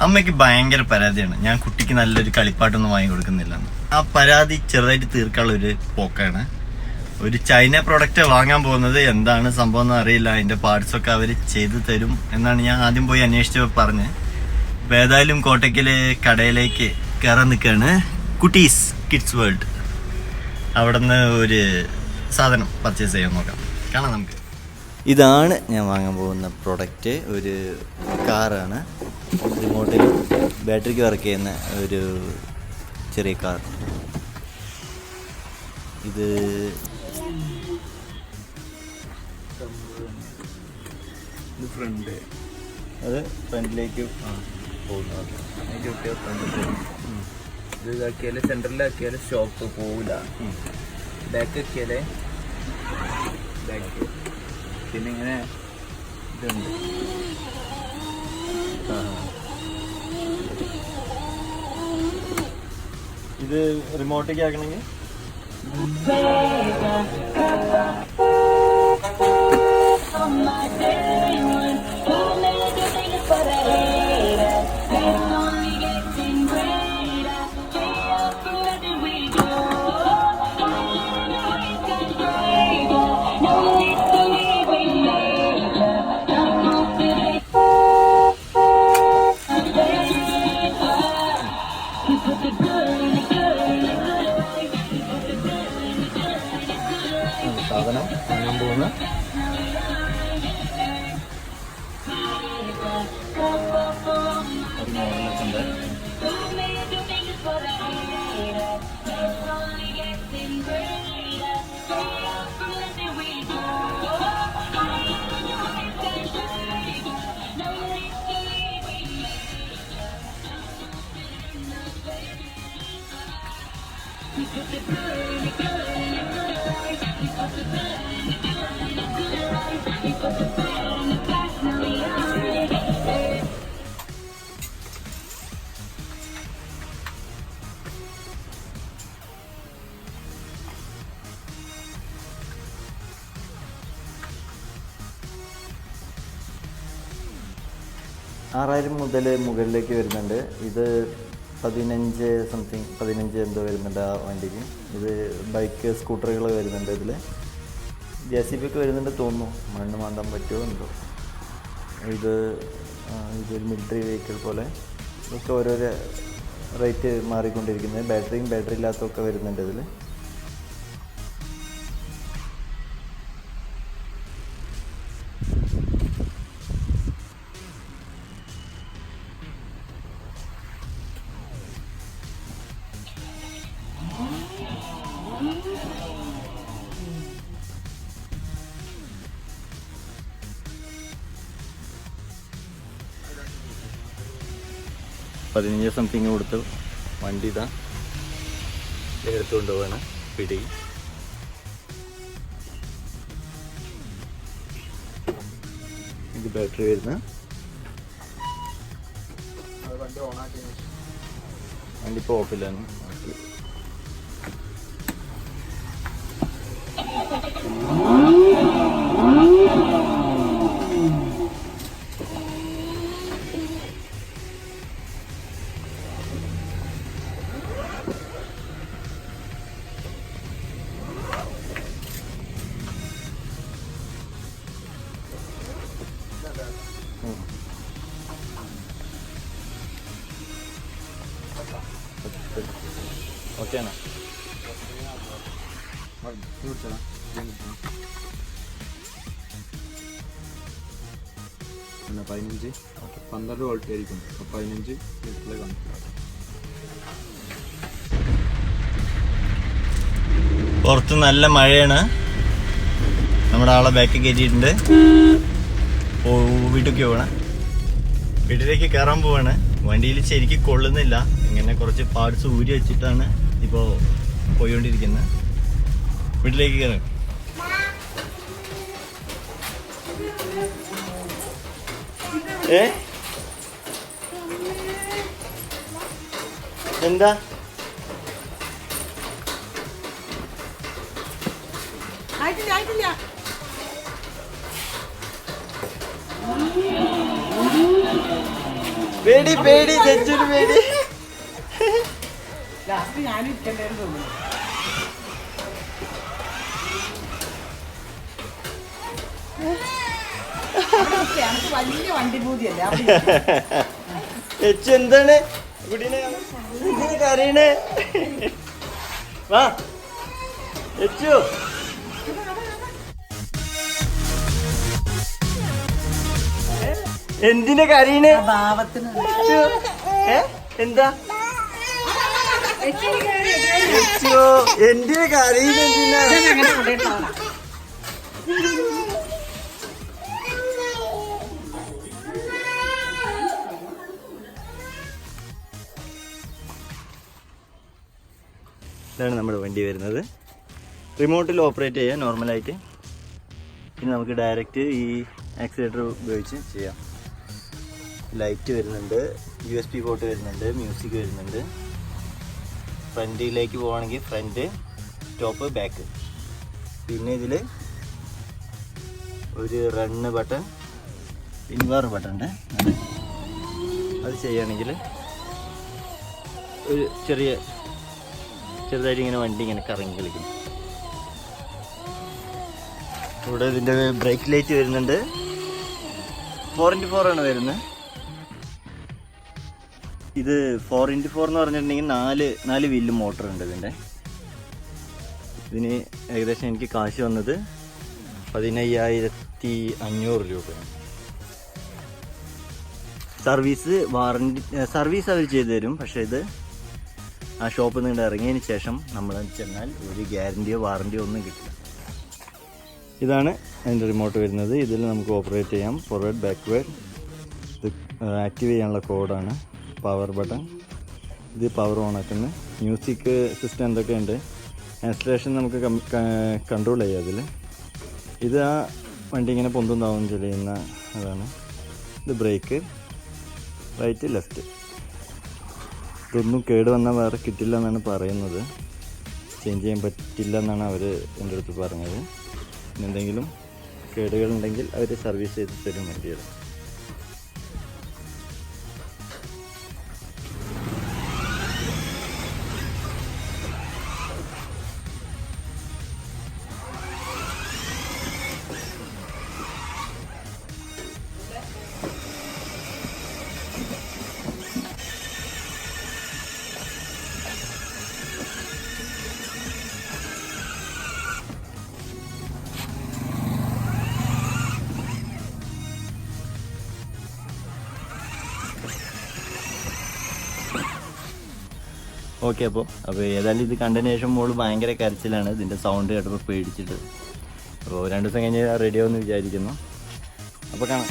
അമ്മയ്ക്ക് ഭയങ്കര പരാതിയാണ് ഞാൻ കുട്ടിക്ക് നല്ലൊരു കളിപ്പാട്ടൊന്നും വാങ്ങി കൊടുക്കുന്നില്ല. ആ പരാതി ചെറുതായിട്ട് തീർക്കാനുള്ളൊരു പോക്കാണ്. ഒരു ചൈന പ്രൊഡക്റ്റ് വാങ്ങാൻ പോകുന്നത്, എന്താണ് സംഭവം എന്ന് അറിയില്ല. അതിന്റെ പാർട്സൊക്കെ അവർ ചെയ്തു തരും എന്നാണ് ഞാൻ ആദ്യം പോയി അന്വേഷിച്ച് പറഞ്ഞ്. അപ്പോൾ ഏതായാലും കോട്ടയ്ക്കല് കടയിലേക്ക് കയറാൻ നിൽക്കുകയാണ്. കുട്ടീസ് കിഡ്സ് വേൾഡ്. അവിടെ നിന്ന് ഒരു സാധനം പർച്ചേസ് ചെയ്യാൻ നോക്കാം. കാണാം നമുക്ക്. ഇതാണ് ഞാൻ വാങ്ങാൻ പോകുന്ന പ്രൊഡക്റ്റ്. ഒരു കാറാണ്. റിമോട്ടിൽ ബാറ്ററിക്ക് വർക്ക് ചെയ്യുന്ന ഒരു ചെറിയ കാർ. ഇത് ഫ്രണ്ട്, അത് ഫ്രണ്ടിലേക്ക് പോകുന്നു. ഇത് ഇതാക്കിയാല് സെൻറ്ററിലാക്കിയാല് സ്റ്റോപ്പ് പോവില്ല. ബാക്ക് ആക്കിയാലേ ബാക്ക്. പിന്നെ ഇങ്ങനെ ഇതുണ്ട്. ഇത് റിമോട്ടേക്ക് ആക്കണമെങ്കിൽ സാധനം കാണാൻ പോകുന്ന ഒരു മോഡലൊക്കെ ഉണ്ട്. $6000 മുതൽ മുകളിലേക്ക് വരുന്നുണ്ട്. ഇത് 15 എന്തോ വരുന്നുണ്ട് ആ വണ്ടിക്ക്. ഇത് ബൈക്ക് സ്കൂട്ടറുകൾ വരുന്നുണ്ട്. ഇതിൽ JCB ഒക്കെ വരുന്നുണ്ട് തോന്നുന്നു. മണ്ണ് മാന്താൻ പറ്റുമോ എന്തോ. ഇതൊരു മിലിറ്ററി വെഹിക്കിൾ പോലെ. ഇതൊക്കെ ഓരോരോ റേറ്റ് മാറിക്കൊണ്ടിരിക്കുന്നത്. ബാറ്ററി ഇല്ലാത്തതൊക്കെ വരുന്നുണ്ട് ഇതിൽ. $15 കൊടുത്ത് വണ്ടി ഇതാ എടുത്തുകൊണ്ട് പോവാണ്. പിടി ഇത് ബാറ്ററി വരുന്ന വണ്ടി ഇപ്പോൾ ഓഫിലാണ്. ഓക്കെയാണ്. 12 വോൾട്ട് ആയിരിക്കും. 15 ലിറ്ററിൽ കാണിക്കും. പുറത്ത് നല്ല മഴയാണ്. നമ്മുടെ ആളെ ബാക്ക് കയറ്റിയിട്ടുണ്ട്. വീട്ടിലേക്ക് പോവാണ്. വീട്ടിലേക്ക് കയറാൻ പോവാണ്. വണ്ടിയിൽ ശരിക്കും കൊള്ളുന്നില്ല. ഇങ്ങനെ കുറച്ച് പാർട്സ് ഊരി വെച്ചിട്ടാണ് ഇപ്പോൾ പോയിക്കൊണ്ടിരിക്കുന്നത്. വീട്ടിലേക്ക് കയറാം. എന്താ ആയിട്ടില്ല. പേടി പേടി ജഡ്ജിന് പേടി. ലാസ്റ്റ് ഞാൻ ഇരിക്കണ്ടേന്ന് തോന്നുന്നു. എനിക്ക് വലിയ വണ്ടി പൂതിയല്ലേ. എന്താണ് കരയണേ? വാ എച്ചു. എന്തിനാ കരയണേ? ഭാവത്തിന് എന്താ എന്തിനാ കരയണ? എന്തിനാ ഇതാണ് നമ്മുടെ വണ്ടി വരുന്നത്. റിമോട്ടിൽ ഓപ്പറേറ്റ് ചെയ്യാം നോർമലായിട്ട്. പിന്നെ നമുക്ക് ഡയറക്റ്റ് ഈ ആക്സിലേറ്റർ ഉപയോഗിച്ച് ചെയ്യാം. ലൈറ്റ് വരുന്നുണ്ട്, USB പോർട്ട് വരുന്നുണ്ട്, മ്യൂസിക് വരുന്നുണ്ട്. ഫ്രണ്ടിലേക്ക് പോവുകയാണെങ്കിൽ ഫ്രണ്ട്, ടോപ്പ്, ബാക്ക്. പിന്നെ ഇതിൽ ഒരു റണ്ണ് ബട്ടൺ, പിന്നെ വേറെ ബട്ടൺ ഉണ്ട്. അത് ചെയ്യുകയാണെങ്കിൽ ഒരു ചെറുതായിട്ട് ഇങ്ങനെ വണ്ടി ഇങ്ങനെ കറങ്ങി കളിക്കും. ഇവിടെ ഇതിൻ്റെ ബ്രേക്ക് ലൈറ്റ് വരുന്നുണ്ട്. 4x4 ആണ് വരുന്നത്. ഇത് 4x4 എന്ന് പറഞ്ഞിട്ടുണ്ടെങ്കിൽ 4 വീല് മോട്ടർ ഉണ്ട് ഇതിൻ്റെ. ഇതിന് ഏകദേശം എനിക്ക് കാശ് വന്നത് 15,500 രൂപയാണ്. സർവീസ് അവർ ചെയ്തു തരും. പക്ഷേ ഇത് ആ ഷോപ്പിൽ നിന്ന് ഇറങ്ങിയതിന് ശേഷം നമ്മൾ ചെന്നാൽ ഒരു ഗ്യാരണ്ടിയോ വാറണ്ടിയോ ഒന്നും കിട്ടില്ല. ഇതാണ് അതിൻ്റെ റിമോട്ട് വരുന്നത്. ഇതിൽ നമുക്ക് ഓപ്പറേറ്റ് ചെയ്യാം. Forward, backward. ഇത് ആക്റ്റീവ് ചെയ്യാനുള്ള കോഡാണ്. പവർ ബട്ടൺ, ഇത് പവർ ഓൺ ആക്കുന്നു. മ്യൂസിക് സിസ്റ്റം എന്തൊക്കെയുണ്ട്, ആക്സിലറേഷൻ നമുക്ക് കൺട്രോൾ ചെയ്യാം അതിൽ. ഇത് ആ വണ്ടി ഇങ്ങനെ പൊന്തും താവും ചെയ്യുന്ന അതാണ്. ഇത് ബ്രേക്ക്, റൈറ്റ്, ലെഫ്റ്റ്. ഇതൊന്നും കേട് വന്നാൽ വേറെ കിട്ടില്ല എന്നാണ് പറയുന്നത്. ചേഞ്ച് ചെയ്യാൻ പറ്റില്ല എന്നാണ് അവർ എൻ്റെ അടുത്ത് പറഞ്ഞത്. എന്തെങ്കിലും കേടുകളുണ്ടെങ്കിൽ അവർ സർവീസ് ചെയ്ത് തരും വണ്ടികൾ. ഓക്കെ, അപ്പോൾ ഏതായാലും ഇത് കണ്ടതിന് ശേഷം മോള് ഭയങ്കര കരച്ചിലാണ്. ഇതിൻ്റെ സൗണ്ട് കേട്ടപ്പോൾ പേടിച്ചിട്ട്. അപ്പോൾ 2 ദിവസം കഴിഞ്ഞ് റെഡി ആവുമെന്ന് വിചാരിക്കുന്നു. അപ്പോൾ കാണാം.